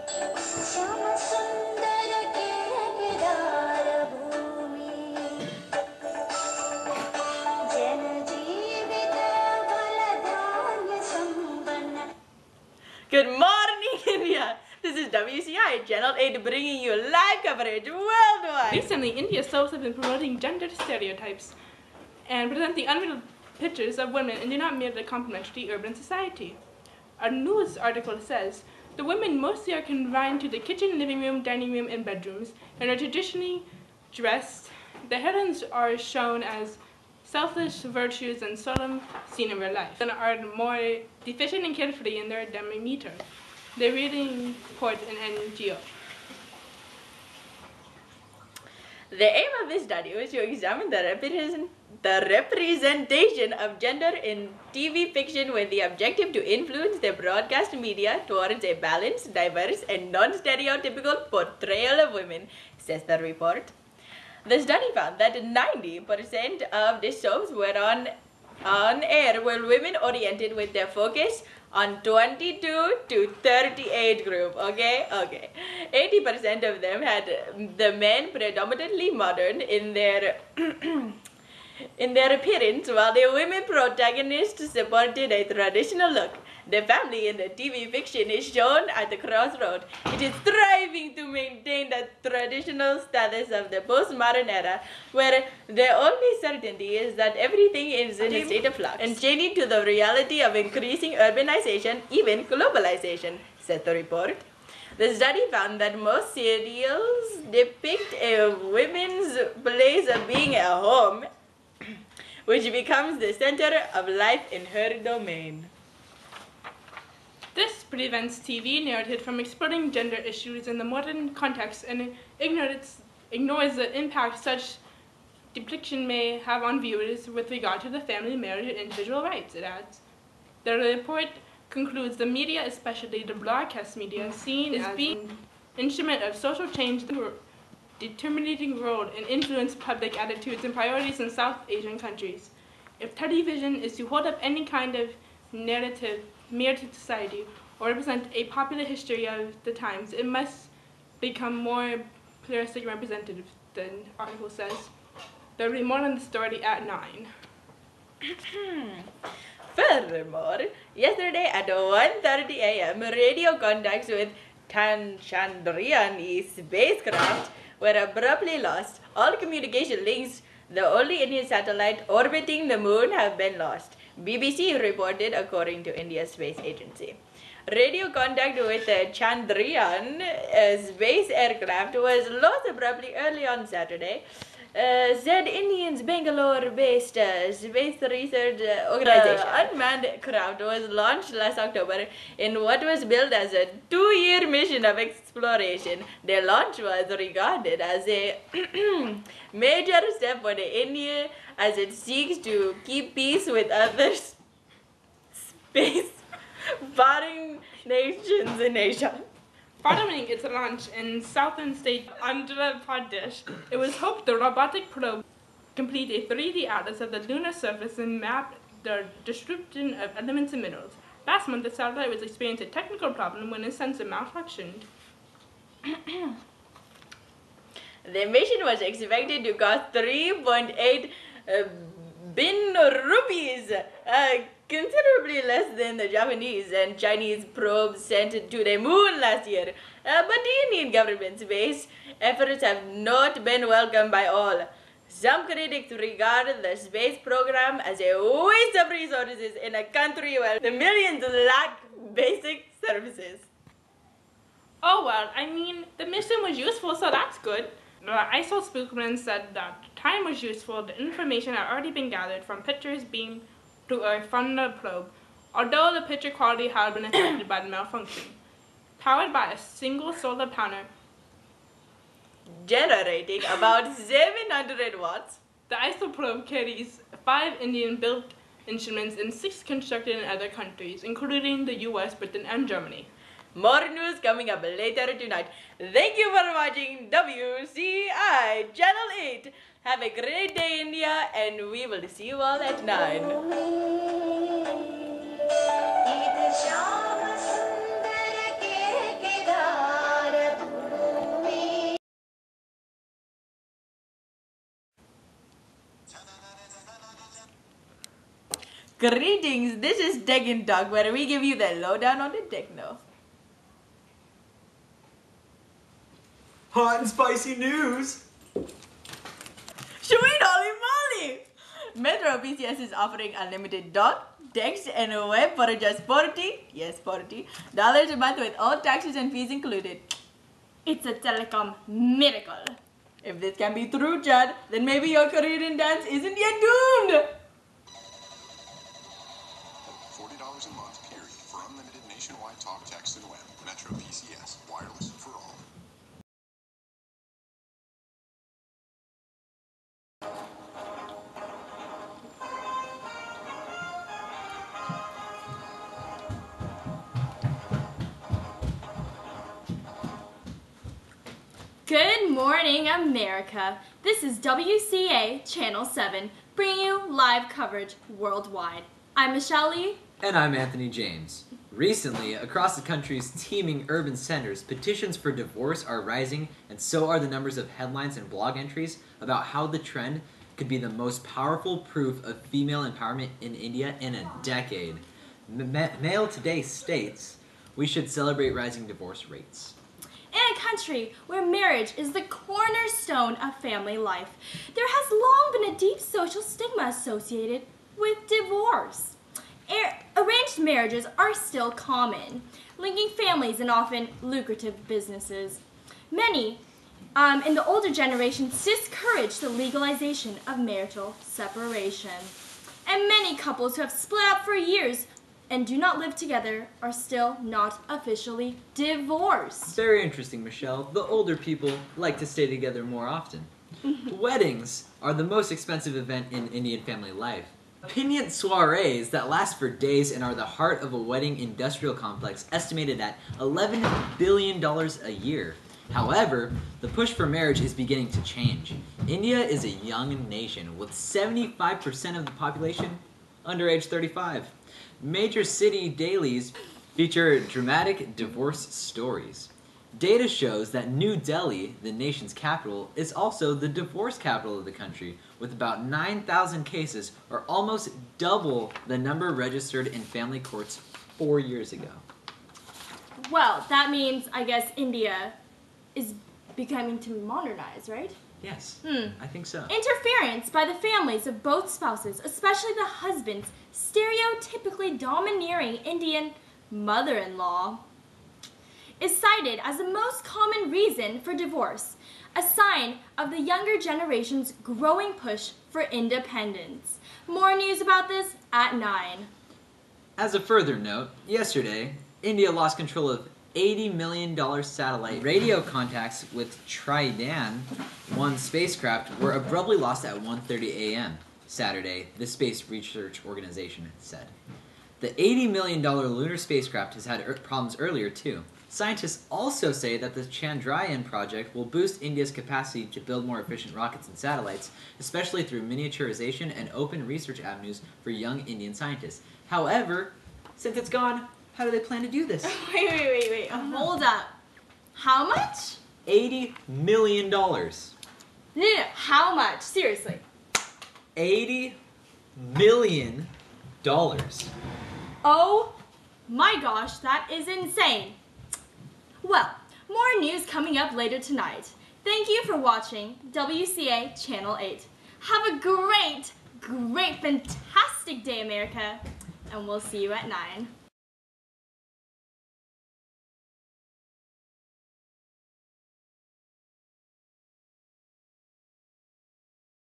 Good morning, India! This is WCI, Channel 8, bringing you live coverage worldwide. Recently, India's soaps have been promoting gender stereotypes and presenting unreal pictures of women and do not merely complement the urban society. A news article says, the women mostly are confined to the kitchen, living room, dining room, and bedrooms, and are traditionally dressed. The heroines are shown as selfless virtues and solemn seen in real life, and are more deficient and carefree in their demeanor. The reading report an NGO. The aim of this study was to examine the representation of gender in TV fiction with the objective to influence the broadcast media towards a balanced, diverse, and non-stereotypical portrayal of women, says the report. The study found that 90% of the soaps were on air were women-oriented with their focus on 22 to 38 group, okay? 80% of them had the men predominantly modern in their in their appearance, while the women protagonists supported a traditional look. The family in the TV fiction is shown at the crossroad. It is striving to maintain the traditional status of the postmodern era, where the only certainty is that everything is in a state of flux and changing to the reality of increasing urbanization, even globalization, said the report. The study found that most serials depict a woman's place of being at home, which becomes the center of life in her domain. This prevents TV narrative from exploring gender issues in the modern context and ignores the impact such depiction may have on viewers with regard to the family, marriage, and individual rights, it adds. The report concludes the media, especially the broadcast media, seen as being an instrument of social change, determining role and influence public attitudes and priorities in South Asian countries. If television is to hold up any kind of narrative mirror to society or represent a popular history of the times, it must become more pluralistic representative, the article says. There will be more on the story at 9. Furthermore, yesterday at 1:30 a.m., radio contacts with Chandrayaan spacecraft were abruptly lost. All communication links, the only Indian satellite orbiting the moon, have been lost, BBC reported according to India's space agency. Radio contact with the Chandrayaan space aircraft was lost abruptly early on Saturday, said India's Bangalore-based space research organization. The unmanned craft was launched last October in what was billed as a 2-year mission of exploration. The launch was regarded as a major step for India as it seeks to keep peace with other space-faring nations in Asia. Following its launch in southern state Andhra Pradesh, it was hoped the robotic probe complete a 3D atlas of the lunar surface and map the distribution of elements and minerals. Last month, the satellite was experiencing a technical problem when its sensor malfunctioned. The mission was expected to cost 3.8 billion rupees, considerably less than the Japanese and Chinese probes sent to the moon last year. But the Indian government's space efforts have not been welcomed by all. Some critics regard the space program as a waste of resources in a country where the millions lack basic services. Oh well, I mean, the mission was useful, so that's good. The ISO spokesman said that the time was useful. The information had already been gathered from pictures beamed to Earth from the probe, although the picture quality had been affected by the malfunction. Powered by a single solar panel generating about 700 watts, the ISO probe carries 5 Indian-built instruments and 6 constructed in other countries, including the US, Britain, and Germany. More news coming up later tonight. Thank you for watching WCI Channel 8. Have a great day, India, and we will see you all at 9. Greetings, this is Tech and Talk, where we give you the lowdown on the techno. Hot and spicy news! Sweet holy moly! Metro PCS is offering unlimited dot, text, and web for just $40 a month with all taxes and fees included. It's a telecom miracle. If this can be true, Chad, then maybe your career in dance isn't yet doomed! $40 a month, period, for unlimited nationwide talk, text, and web. Metro PCS, wireless for all. Good morning, America. This is WCA Channel 7, bringing you live coverage worldwide. I'm Michelle Lee. And I'm Anthony James. Recently, across the country's teeming urban centers, petitions for divorce are rising, and so are the numbers of headlines and blog entries about how the trend could be the most powerful proof of female empowerment in India in a decade. Mail Today states, we should celebrate rising divorce rates. In a country where marriage is the cornerstone of family life, there has long been a deep social stigma associated with divorce. Arranged marriages are still common, linking families in often lucrative businesses. Many in the older generations discourage the legalization of marital separation. And many couples who have split up for years and do not live together are still not officially divorced. Very interesting, Michelle. The older people like to stay together more often. Weddings are the most expensive event in Indian family life. Opinion soirees that last for days and are the heart of a wedding industrial complex estimated at $11 billion a year. However, the push for marriage is beginning to change. India is a young nation with 75% of the population under age 35. Major city dailies feature dramatic divorce stories. Data shows that New Delhi, the nation's capital, is also the divorce capital of the country, with about 9,000 cases, or almost double the number registered in family courts 4 years ago. Well, that means, I guess, India is becoming to modernize, right? Yes, I think so. Interference by the families of both spouses, especially the husband's stereotypically domineering Indian mother-in-law, is cited as the most common reason for divorce, a sign of the younger generation's growing push for independence. More news about this at 9. As a further note, yesterday, India lost control of $80 million satellite radio contacts with Trident 1 spacecraft were abruptly lost at 1:30 a.m. Saturday, the Space Research Organization said. The $80 million lunar spacecraft has had problems earlier too. Scientists also say that the Chandrayaan project will boost India's capacity to build more efficient rockets and satellites, especially through miniaturization and open research avenues for young Indian scientists. However, since it's gone, how do they plan to do this? Wait. Hold up. How much? $80 million. No, how much? Seriously. $80 million. Oh my gosh, that is insane. Well, more news coming up later tonight. Thank you for watching WCA Channel 8. Have a great, fantastic day, America, and we'll see you at 9.